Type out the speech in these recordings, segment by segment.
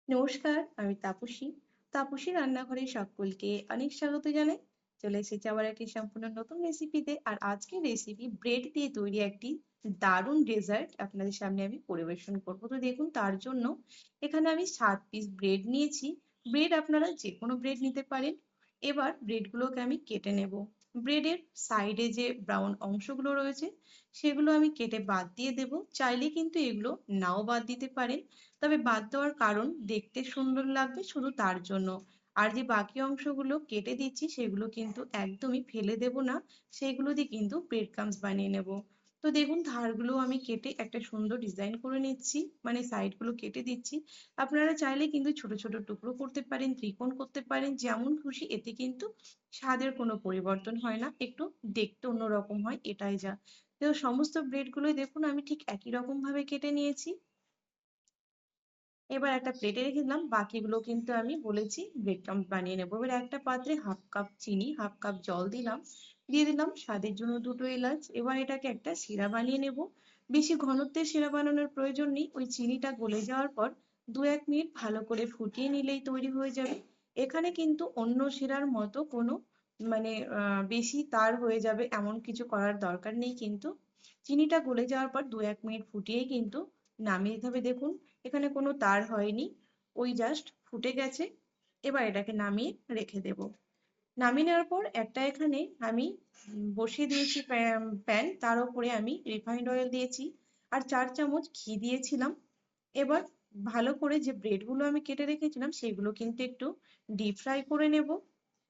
নমস্কার, আমি তাপসী। তাপসী রান্নাঘরে সকলকে অনেক স্বাগত জানাই। চলে এসেছি আবার একটি সম্পূর্ণ নতুন রেসিপিতে। আর আজকের রেসিপি ব্রেড দিয়ে তৈরি একটি দারুণ ডেজার্ট আপনাদের সামনে আমি পরিবেশন করব। তো দেখুন, তার জন্য এখানে আমি 7 পিস ব্রেড নিয়েছি। ব্রেড আপনারা যে কোনো ব্রেড নিতে পারেন। এবার ব্রেডগুলোকে আমি কেটে নেব। ব্রেডের সাইডে যে ব্রাউন অংশগুলো রয়েছে সেগুলো আমি কেটে বাদ দিয়ে দেব। চাইলে কিন্তু এগুলো নাও বাদ দিতে পারেন, তবে বাদ দেওয়ার কারণ দেখতে সুন্দর লাগবে শুধু তার জন্য। আর যে বাকি অংশগুলো কেটে দিচ্ছি সেগুলো কিন্তু একদমই ফেলে দেব না, সেগুলো দিয়ে কিন্তু ব্রেড ক্রাম্বস বানিয়ে নেব। তো দেখুন, ধারগুলো আমি কেটে একটা সুন্দর ডিজাইন করে নিচ্ছি, মানে সাইডগুলো কেটে দিচ্ছি। আপনারা চাইলে কিন্তু ছোট ছোট টুকরো করতে পারেন, ত্রিকোণ করতে পারেন, যেমন খুশি। এতে কিন্তু স্বাদের কোনো পরিবর্তন হয় না, একটু দেখতে অন্যরকম হয়, এটাই যা। তো সমস্ত ব্রেডগুলোই দেখুন আমি ঠিক একই রকম ভাবে কেটে নিয়েছি। এবার একটা প্লেটে রেখে দিলাম, বাকিগুলো কিন্তু আমি বলেছি ব্রেড ক্রাম্বস বানিয়ে নেবো। এবার একটা পাত্রে হাফ কাপ চিনি, হাফ কাপ জল দিলাম, দিয়ে দিলাম স্বাদের জন্য দুটো এলাচ। এবার এটাকে একটা শিরা বানিয়ে নেব। বেশি ঘনত্বের শিরা বানানোর প্রয়োজন নেই, ওই চিনিটা গলে যাওয়ার পর 2-1 মিনিট ভালো করে ফুটিয়ে নিলেই তৈরি হয়ে যাবে। এখানে কিন্তু অন্য শিরার মতো কোনো মানে বেশি তার হয়ে যাবে এমন কিছু করার দরকার নেই। কিন্তু চিনিটা গলে যাওয়ার পর 2-1 মিনিট ফুটিয়েই কিন্তু নামিয়ে দিতে হবে। দেখুন, এখানে কোনো তার হয়নি, ওই জাস্ট ফুটে গেছে। এবার এটাকে নামিয়ে রেখে দেব। নামিয়ে নেওয়ার পর একটা এখানে আমি বসিয়ে দিয়েছি প্যান, তার উপরে আমি রিফাইন্ড অয়েল দিয়েছি আর 4 চামচ ঘি দিয়েছিলাম। এবার ভালো করে যে ব্রেডগুলো আমি কেটে রেখেছিলাম সেগুলো কিন্তু একটু ডিপ ফ্রাই করে নেব।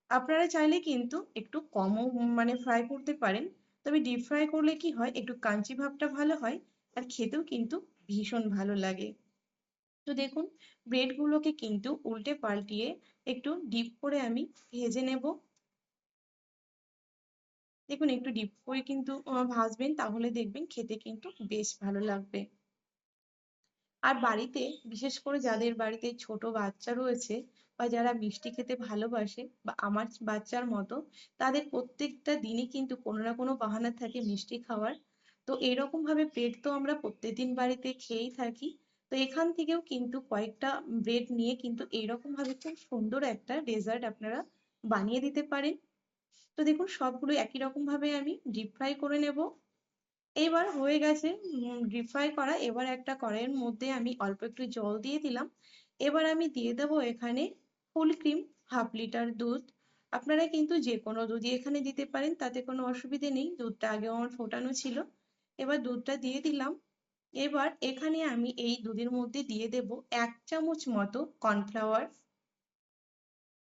আপনারা চাইলে কিন্তু একটু কমও মানে ফ্রাই করতে পারেন, তবে ডিপ ফ্রাই করলে কি হয়, একটু কাঞ্চি ভাবটা ভালো হয় আর খেতেও কিন্তু ভীষণ ভালো লাগে। তো দেখুন, ব্রেডগুলোকে কিন্তু উল্টে পাল্টিয়ে একটু ডিপ করে আমি ভেজে নেব। দেখুন, একটু ডিপ করে কিন্তু ভাজবেন, তাহলে দেখবেন খেতে কিন্তু বেশ ভালো লাগবে। আর বাড়িতে, বিশেষ করে যাদের বাড়িতে ছোট বাচ্চা রয়েছে বা যারা মিষ্টি খেতে ভালোবাসে বা আমার বাচ্চার মতো, তাদের প্রত্যেকটা দিনই কিন্তু কোনো না কোনো বাহানা থাকে মিষ্টি খাওয়ার। তো এরকম ভাবে ব্রেড তো আমরা প্রত্যেকদিন বাড়িতে খেয়েই থাকি। তো এখান থেকেও কিন্তু কয়েকটা ব্রেড নিয়ে কিন্তু এইরকম ভাবে খুব সুন্দর একটা ডেজার্ট আপনারা বানিয়ে দিতে পারেন। তো দেখুন, সবগুলো একই রকম ভাবে আমি ডিপ ফ্রাই করে নেব। এবার হয়ে গেছে ডিপ ফ্রাই করা। এবার একটা কড়াইয়ের মধ্যে আমি অল্প একটু জল দিয়ে দিলাম। এবার আমি দিয়ে দেবো এখানে ফুল ক্রিম, 1/2 লিটার দুধ। আপনারা কিন্তু যে কোনো দুধই এখানে দিতে পারেন, তাতে কোনো অসুবিধে নেই, দুধটা আগেও আমার ফোটানো ছিল। এবার দুধটা দিয়ে দিলাম। এবার এখানে আমি এই দুধের মধ্যে দিয়ে দেব 1 চামচ মতো কর্নফ্লাওয়ার।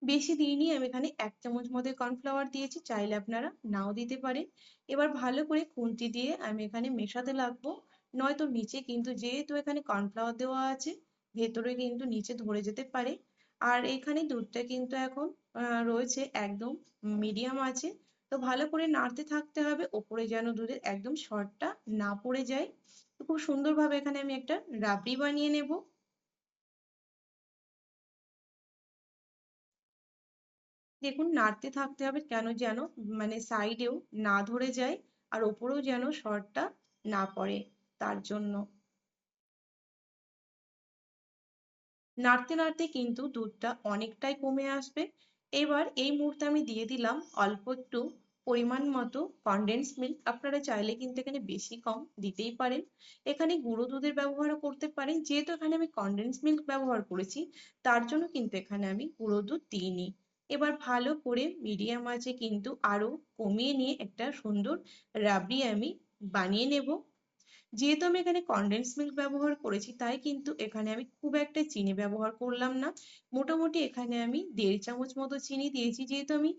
বেশি দিইনি, আমি এখানে 1 চামচ মতো কর্নফ্লাওয়ার দিয়েছি, চাইলে আপনারা নাও দিতে পারেন। এবার ভালো করে খুন্তি দিয়ে আমি এখানে মেশাতে লাগবো, নয়তো নিচে কিন্তু, যেহেতু এখানে কর্নফ্লাওয়ার দেওয়া আছে, ভেতরে কিন্তু নিচে ধরে যেতে পারে। আর এখানে দুধটা কিন্তু এখন রয়েছে একদম মিডিয়াম আছে। তো ভালো করে নাড়তে থাকতে হবে, ওপরে যেন দুধের একদম সরটা না পড়ে যায়। তো খুব সুন্দরভাবে এখানে আমি একটা রাবড়ি বানিয়ে নেব। দেখুন, নাড়তে থাকতে হবে, কেন যেন মানে সাইডেও না ধরে যায় আর ওপরেও যেন সরটা না পড়ে, তার জন্য। নাড়তে নাড়তে কিন্তু দুধটা অনেকটাই কমে আসবে। এবার এই মুহূর্তে আমি দিয়ে দিলাম অল্প একটু পরিমাণ মতো কনডেন্স মিল্ক। আপনারা চাইলে কিন্তু এখানে বেশি কম দিতেই পারেন। এখানে গুঁড়ো দুধের ব্যবহারও করতে পারেন, যেহেতু এখানে আমি কনডেন্স মিল্ক ব্যবহার করেছি তার জন্য কিন্তু এখানে আমি গুঁড়ো দুধ দিইনি। এবার ভালো করে মিডিয়াম আঁচে কিন্তু আরো কমিয়ে নিয়ে একটা সুন্দর রাবড়ি আমি বানিয়ে নেব। যেহেতু আমি এখানে কনডেন্স মিল্ক ব্যবহার করেছি, তাই কিন্তু এখানে আমি খুব একটা চিনি ব্যবহার করলাম না। মোটামুটি এখানে আমি 1.5 চামচ মতো চিনি দিয়েছি, যেহেতু আমি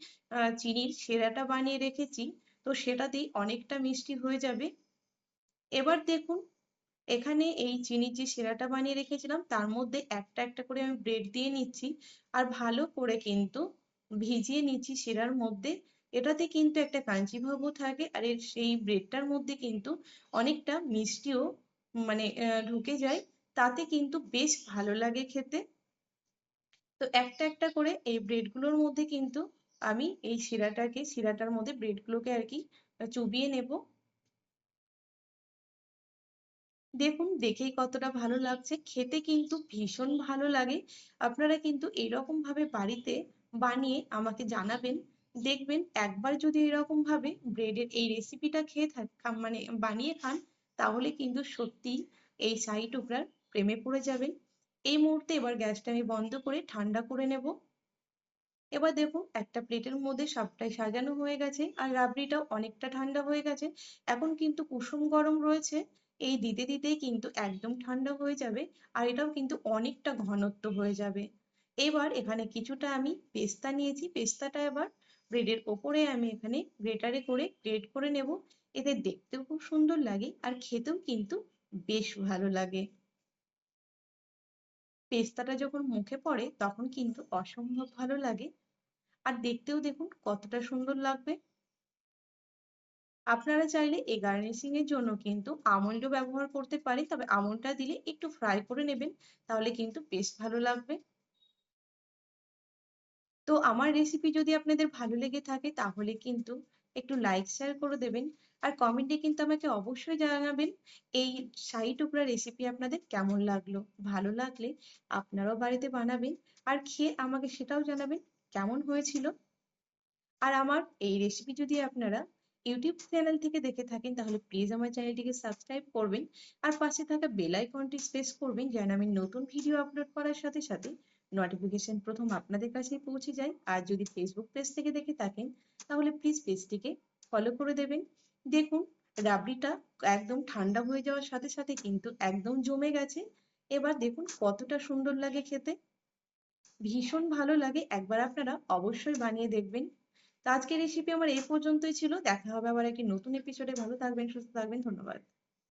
চিনির সেরাটা বানিয়ে রেখেছি, তো সেটাতেই অনেকটা মিষ্টি হয়ে যাবে। এবার দেখুন, এখানে এই চিনির যে সেরাটা বানিয়ে রেখেছিলাম তার মধ্যে একটা একটা করে আমি ব্রেড দিয়ে নিচ্ছি আর ভালো করে কিন্তু ভিজিয়ে নিচ্ছি সেরার মধ্যে। এটাতে কিন্তু একটা কাঞ্চি ভাবও থাকে আর এর সেই ব্রেডটার মধ্যে কিন্তু অনেকটা মিষ্টিও মানে ঢুকে যায়, তাতে কিন্তু বেশ ভালো লাগে খেতে। তো একটা একটা করে এই ব্রেডগুলোর মধ্যে কিন্তু আমি এই শিরাটার মধ্যে ব্রেডগুলোকে আর কি চুবিয়ে নেব। দেখুন দেখেই কতটা ভালো লাগছে, খেতে কিন্তু ভীষণ ভালো লাগে। আপনারা কিন্তু এরকম ভাবে বাড়িতে বানিয়ে আমাকে জানাবেন। দেখবেন একবার যদি এরকম ভাবে ব্রেডের এই রেসিপিটা খেয়ে মানে বানিয়ে খান, তাহলে কিন্তু সত্যিই এই শাহী টুকরার প্রেমে পড়ে যাবেন। এই মুহূর্তে এবার গ্যাসটা আমি বন্ধ করে ঠান্ডা করে নেব। এবার দেখুন একটা প্লেটের মধ্যে সবটাই সাজানো হয়ে গেছে আর রাবড়িটাও অনেকটা ঠান্ডা হয়ে গেছে। এখন কিন্তু কুসুম গরম রয়েছে, এই দিতে দিতেই কিন্তু একদম ঠান্ডা হয়ে যাবে আর এটাও কিন্তু অনেকটা ঘনত্ব হয়ে যাবে। এবার এখানে কিছুটা আমি পেস্তা নিয়েছি, পেস্তাটা এবার ব্রেডের ওপরে আমি এখানে গ্রেটারে করে গ্রেট করে নেব। এতে দেখতেও খুব সুন্দর লাগে আর খেতেও কিন্তু বেশ ভালো লাগে। পেস্তাটা যখন মুখে পড়ে তখন কিন্তু অসম্ভব ভালো লাগে আর দেখতেও দেখুন কতটা সুন্দর লাগবে। আপনারা চাইলে এই গার্নিশিং এর জন্য কিন্তু আমন্ডও ব্যবহার করতে পারেন, তবে আমন্ডটা দিলে একটু ফ্রাই করে নেবেন, তাহলে কিন্তু বেশ ভালো লাগবে। তো আমার রেসিপি যদি আপনাদের ভালো লেগে থাকে তাহলে কিন্তু একটু লাইক শেয়ার করে দেবেন আর কমেন্টে কিন্তু আমাকে অবশ্যই জানাবেন এই শাহী টুকরা রেসিপি আপনাদের কেমন লাগলো। ভালো লাগলে আপনারাও বাড়িতে বানাবেন আর খেয়ে আমাকে সেটাও জানাবেন কেমন হয়েছিল। আর আমার এই রেসিপি যদি আপনারা ইউটিউব চ্যানেল থেকে দেখে থাকেন তাহলে প্লিজ আমার চ্যানেলটিকে সাবস্ক্রাইব করবেন আর পাশে থাকা বেল আইকনটি প্রেস করবেন যেন আমি নতুন ভিডিও আপলোড করার সাথে সাথে নোটিফিকেশন প্রথম আপনাদের কাছেই পৌঁছে যায়। আর যদি ফেসবুক পেজ থেকে দেখে থাকেন তাহলে প্লিজ পেজটিকে ফলো করে দেবেন। দেখুন রাবড়িটা একদম ঠান্ডা হয়ে যাওয়ার সাথে সাথে কিন্তু একদম জমে গেছে। এবার দেখুন কতটা সুন্দর লাগে খেতে, ভীষণ ভালো লাগে, একবার আপনারা অবশ্যই বানিয়ে দেখবেন। তো আজকের রেসিপি আমার এই পর্যন্তই ছিল, দেখা হবে আবার একটি নতুন এপিসোডে। ভালো থাকবেন, সুস্থ থাকবেন, ধন্যবাদ।